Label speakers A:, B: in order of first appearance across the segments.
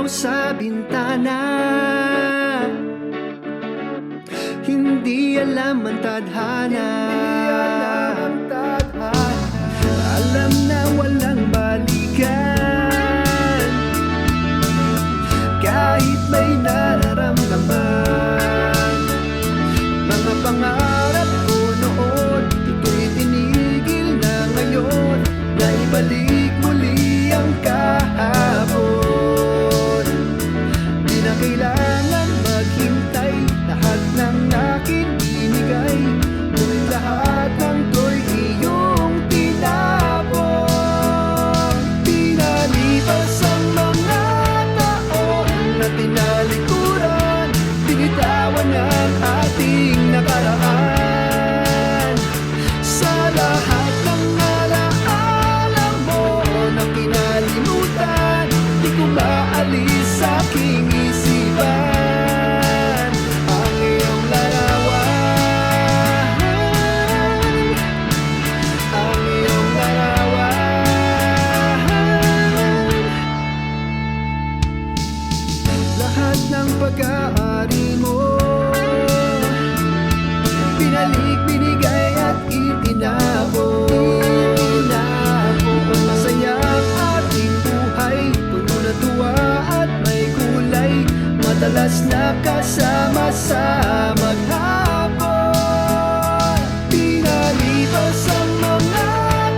A: ilaw sa bintana. Hindi alam ang tadhana. Alam na walang balikan, kahit may nararamdaman. Mga pangarap ko noon, ito'y tinigil na ngayon. Naibalik muli ang kahapon. Di na kailangan maghintay, lahat ng akin binigay. Ngunit lahat ng to'y iyong tinapon. Pinalipas ang mga taon na tinalikuran, binitawan ang ating nakaraan. Sa lahat ng alaala mo na kinalimutan, di ko maalis sa aking isipan ang iyong larawan, ang iyong larawan. Lahat ng pag-aari mo, binalik, binigay at itinapon. Masaya ang ating buhay, puno na tuwa at may kulay. Madalas nakasama sa maghapon. Pinalipas ang mga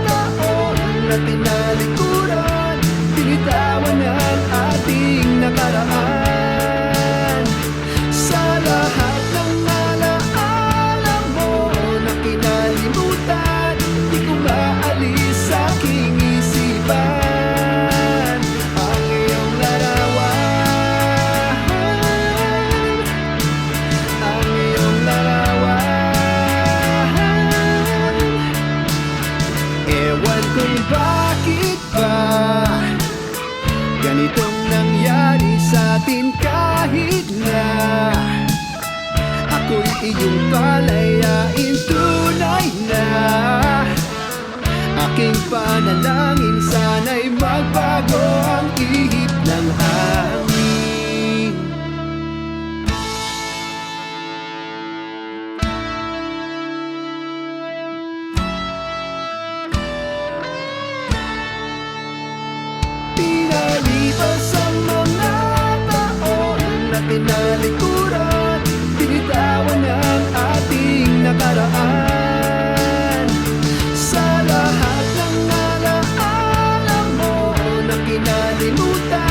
A: taon na tinalikuran, binitawan ang ating nakaraan. Sa lahat ng alaala mo na kinalimutan, di ko maalis sa aking isipan ang iyong larawan, ang iyong larawan. Ewan kung bakit ba ganitong nangyari sa atin, kahit na ako'y iyong palayain. Tunay na aking panalangin, sana'y magbago ang ihip ng hangin. Pinalipas ang mga taon na tinalikuran, binitawan ang ating nakaraan. Sa lahat ng alaala mo na kinalimutan,